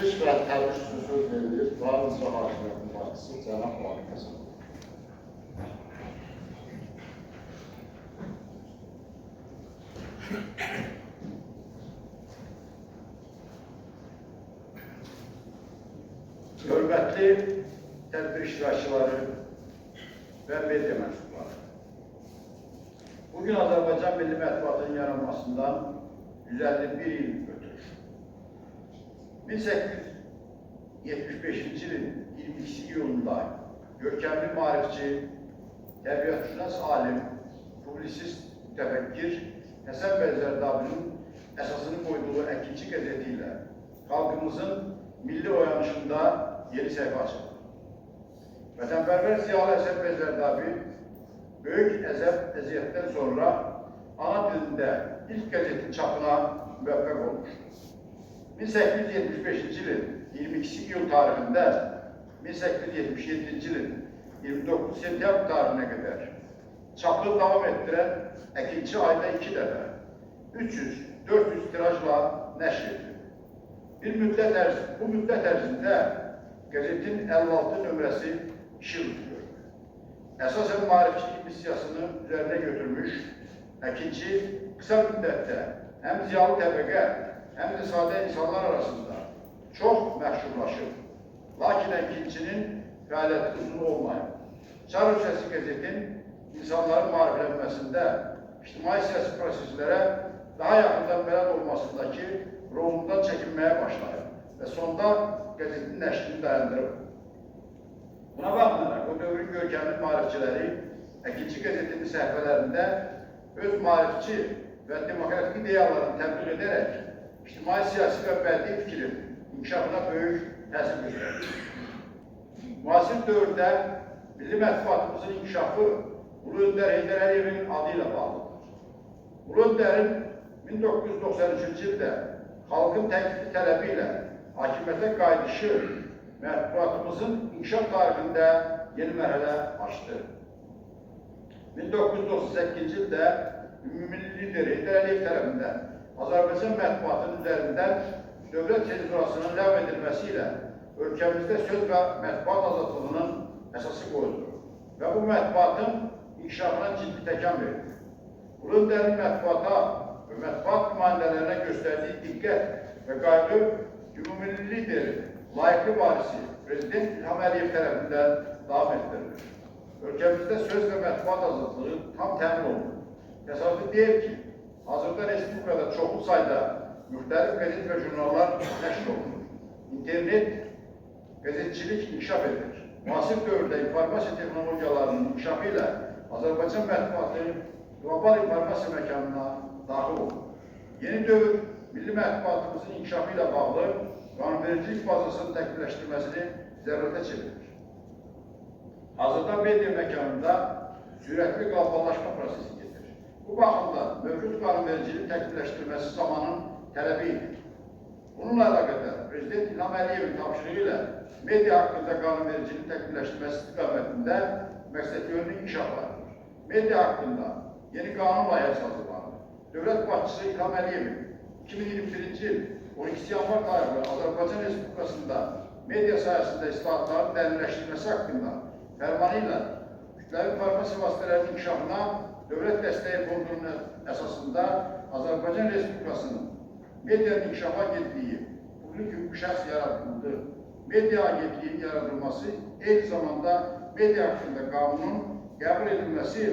Çıxış və təbliğ üçün söz verilir. Rahat İcra Hakimiyyətinin başçısı Cənab Vahid Həsən. Hörmətli tədbir iştirakçıları və media mənsubları. Bugün Azərbaycan Milli Mətbuatının yaranmasından 151 il ötür. 1875-ci ilin 22 iyulunda görkəmli maarifçi, təbiətşünas alim, publisist, mütəfəkkir Həsən bəy Zərdabinin əsasını qoyduğu Əkinçi qəzeti ilə xalqımızın milli oyanışında yeni səhifə açıldı. Vətənpərvər ziyalı Həsən bəy Zərdabi böyük əziyyətdən sonra ana dilində ilk qəzetin çapına müvəffəq olmuşdur. 1875-ci ilin 22 iyul tarixində 1877-ci ilin 29 sentyabr tarihinə qədər çapı davam etdirən Əkinçi ayda 2 dəfə 300-400 tirajla nəşr edilir. Bu müddət ərzində qəzetin 56 nömrəsi işıq tutuyor. Əsasən maarifçilik missiyasını üzərinə götürmüş Əkinçi qısa müddətdə həm ziyalı təbəqə, həm də sadə insanlar arasında çox məşhurlaşıb. Lakin Əkinçinin fəaliyyəti uzun olmayıb. Çar Ölkəsi qəzetin insanların maariflənməsində, ictimai-siyasi proseslərə daha yaxından bələd olmasındakı rolundan çəkinməyə başlayıb və sonda qəzetin nəşrini dayandırıb. Buna baxmayaraq, o dövrün görkəmli maarifçiləri Əkinçi qəzetinin səhifələrində öz maarifçi və demokratik ideyalarını təbliğ edərək ictimai-siyasi və bədii fikrin inkişafına böyük təsir göstərir. Müasir dövrdə milli mətbuatımızın inkişafı Ulu Öndər Heydər Əliyevin adı ilə bağlıdır. Ulu Öndərin 1993-cü ildə xalqın təklifi tələbi ilə hakimiyyətə qayıdışı mətbuatımızın inkişaf tarixində yeni mərhələ açdı. 1998-ci ildə ümumilli lider Heydər Əliyev tərəfindən Azərbaycan mətbuatının üzərindən dövlət senzurasının ləğv edilməsi ilə ölkəmizdə söz və mətbuat azadlığının əsası qoyulur və bu mətbuatın inkişafına ciddi təkan verilir. Ulu Öndərin mətbuata və mətbuat nümayəndələrinə göstərdiyi diqqət və qayğı ümumilli lideri, layiqli varisi Prezident İlham Əliyev tərəfindən davam etdirilir. Ölkəmizdə söz və mətbuat azadlığı tam təmin olunur. Təsadüf deyil ki, hazırda Respublikada çoxlu sayda müxtəlif qəzet və jurnallar nəşr olunur. İnternet, qəzetçilik inkişaf edilir. Müasir dövrdə informasiya texnologiyalarının inkişafı ilə Azərbaycan mətbuatı qlobal informasiya məkanına daxil olur. Yeni dövr milli mətbuatımızın inkişafı ilə bağlı qanunvericilik bazasının təkmilləşdirməsini zərurətə çevirir. Hazırda media məkanında sürətli qloballaşma prosesi gedir. Bu baxımdan mövcud qanunvericiliyin təkmilləşdirməsi zamanın tələbi idi. Bununla əlaqədar Prezident İlham Əliyevin tapşırığı ilə media haqqında qanunvericiliyin təkmilləşdirməsi istiqamətində məqsədyönlü inkişaf vardır. Media haqqında yeni qanun layihəsi hazırlanır. Dövlət başçısı İlham Əliyevin 2021-ci il 12 yanvar tarixli Azərbaycan Respublikasında media sayəsində islahatların dərinləşdirilməsi haqqında fərmanı ilə kütləvi informasiya vasitələrinin inkişafına dövlət dəstəyi fondunun əsasında Azərbaycan Respublikasının media inkişaf agentliyi publik hüquqi şəxs yaradıldı. Media agentliyinin yaradılması eyni zamanda media haqqında qanunun qəbul edilməsi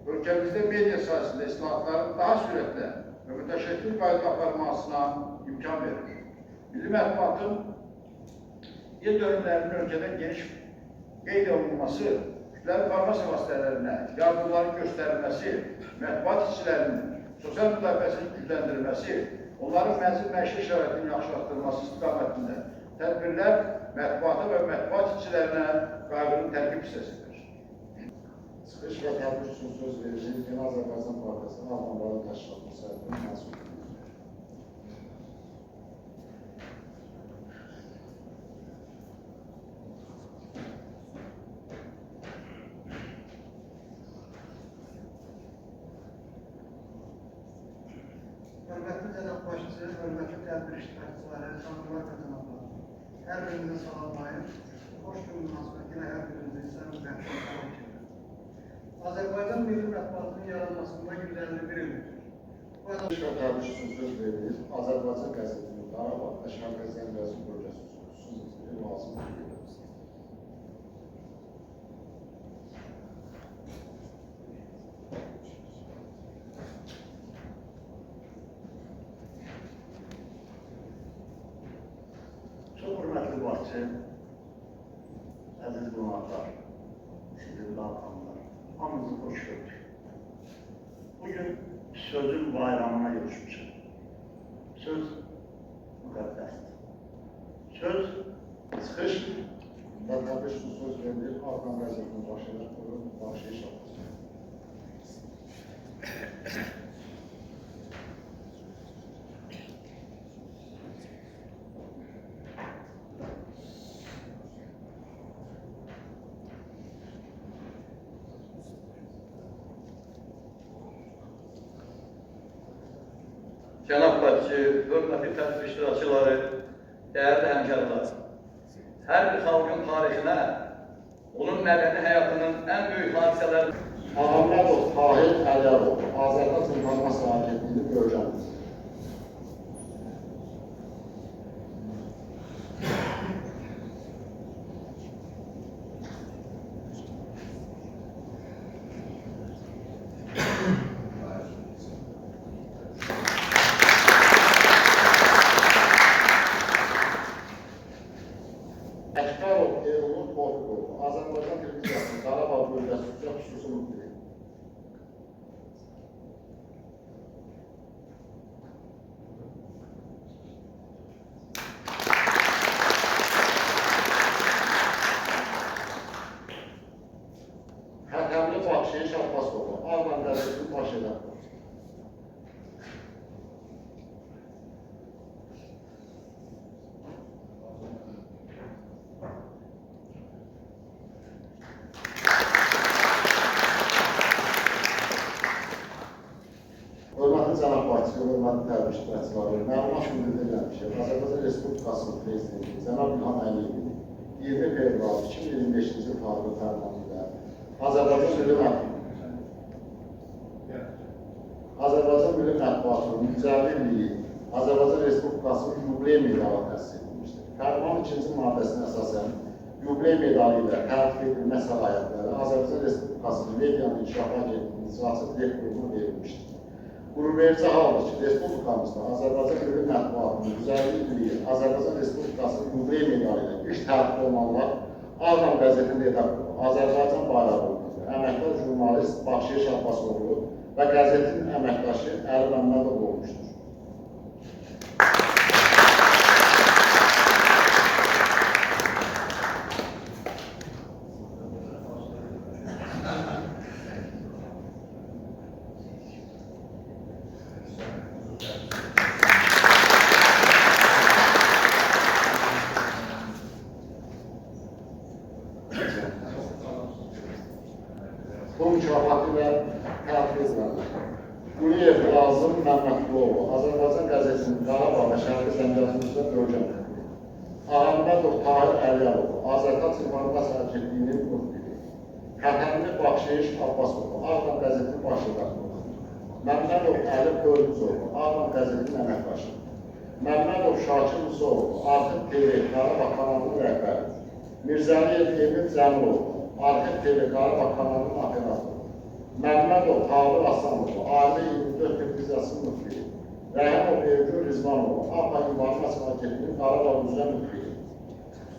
ölkəmizdə media sayəsində islahatların daha sürətlə və mütəşəkkil qayda aparılmasına imkan verir. Milli mətbuatın yeni dönümlərinin ölkədə geniş qeyd olunması, kütləvi informasiya vasitələrinə yardımların göstərilməsi, mətbuat işçilərinin sosial müdafiəsinin gücləndirilməsi, onların mənzil məişət şəraitinin yaxşılaşdırılması istiqamətində tədbirlər mətbuata və mətbuat işçilərinə qayğının tərkib hissəsidir. Çıxış və təbliğ üçün söz verilir. Yeni Azərbaycan Partiyasının Almanların təşkilatı səhifinin məsuliyyəti. Hörmətli cənab başçı, hörmətli tədbir iştirakçıları, xanımlar və cənablar. Hər birinizə salamlayın. Xoş gün münasibətilə hər birinizin səmimiyyətlə təbrik edirəm. Azərbaycan Milli Mətbuatının yaranmasında 151 ildir. Təbrik üçün söz verilir. Azərbaycan qəzetinin Qarabağ və Şərqə Zəngəzur bölgəsi xüsusi lazım edilir. Çox hörmətli Bakı, əziz qonaqlar, sizin dağıtanlar, hamınızı xoş gördük. Bugün sözün bayramına görüşmüşəm. Söz müqəddəsdir. Söz Çıxış və təbrik üçün söz verilir. Ağdan qəzetinin başına bağışlayış alır. Cənab Bakı, hörmətli tədbir iştirakçıları, dəyərli həmkarlar, hər bir xalqın tarixinə, onun mədəni həyatının ən böyük hadisələri Ağamladov Tahir Əliyarov, Azərbaycan İnformasiya Agentliyinin bölgəmiz. Əkbərov Eylulun Tofiqoğlu, Azərbaycan Televiziyasının Qarabağ bölgəsi üzrə xüsusi müdiri. Həkəmli Bakşeyiş Abbasoğlu, Ağdan qəzetinin baş edəri. Hörmətli cənab Bakı, hörmətli təbrik iştirakçıları, məlumat bildirilən ki, Azərbaycan Respublikasının Prezidenti cənab İlham Əliyevin 20 fevral 2025-ci il tarixli fərmanı ilə Azərbaycan Milli Mətbuatının 150 illiyi Azərbaycan Respublikasının yubiley medalı təsis edilmişdir. Fərmanın ikinci maddəsinə əsasən yubiley medalı ilə tərtib edilmə səlahiyyətləri Azərbaycan Respublikasının Medianın İnkişaf Agentliyinin icraçı direktorluğuna verilmişdir. Qürurverici haldır ki, Respublikamızda Azərbaycan Milli Mətbuatının 150 illiyi Azərbaycan Respublikasının yubiley medalı ilə ilk tərtib olunanlar Ağdam qəzetinin redaktoru, Azərbaycan bayrağıdır, əməkdar jurnalist Baxşeyiş Abbasoğlu və qəzetin əməkdaşı Əli Məmmədov olmuşdur. Bu mükafatı ilə tərtib edilənlər. Quliyev Nazım Məmmədquluoğlu, Azərbaycan qəzetinin Qarabağ və Şərqi Zəngəzurda bölgə müdiri. Ağamladov Tahir Əliyarov, Azərbaycan İnformasiya Agentliyinin müdiri. Həkəmli Baxşeyiş Abbasoğlu, Ağdam qəzetinin baş redaktoru. Məmmədov Əli Pörgüzoğlu, Ağdam qəzetinin əməkdaşı. Məmmədov Şakir Musoğlu, Arxiv TV Qarabağ kanalının rəhbəri. Mirzəliyev Emil Cəmiloğlu, Arxiv TV Qarabağ kanalının operatoru. Məmmədov Tavır Aslanov, Ailə 24 televiziyasının müdiri. Rəhimov Evgür Rizvanoğlu, APA İnformasiya Agentliyinin Qarabağ üzrə müdiri.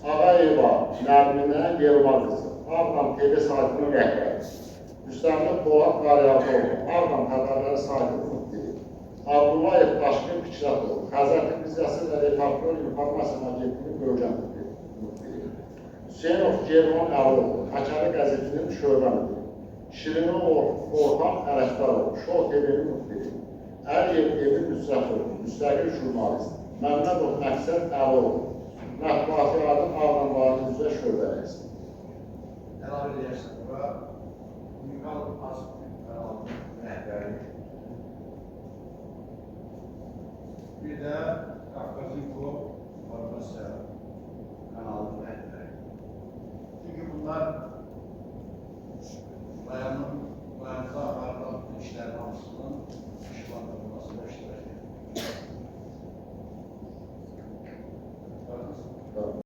Ağayeva Nərminə Yelvar qızı, Ağdam TV saytının rəhbəri. Müstəmlik Polat Qaryaboğlu, Ağdam xəbərləri saytının müdiri. Abdullayev Daşqın Fikratoğlu, Xəzər televiziyası və reportör İnformasiya Agentliyinin bölgə müdiri. Hüseynov German Əloğlu, Həkəli qəzetinin şöbə müdiri. Şirinov Orhan Ələkbərov, Şow TV-nin müdiri. Əliyev Emin Müsrəfoğlu, müstəqil jurnalist. Məmmədov Məqsəd Əloğlu, Mətbuatların Ağdamlarının üzrə şöbə rəisi. Əlavə edərsən və Unikal Asıl kanalının rəhbəri. Bir də Qafqazinko Farmasiya bunlar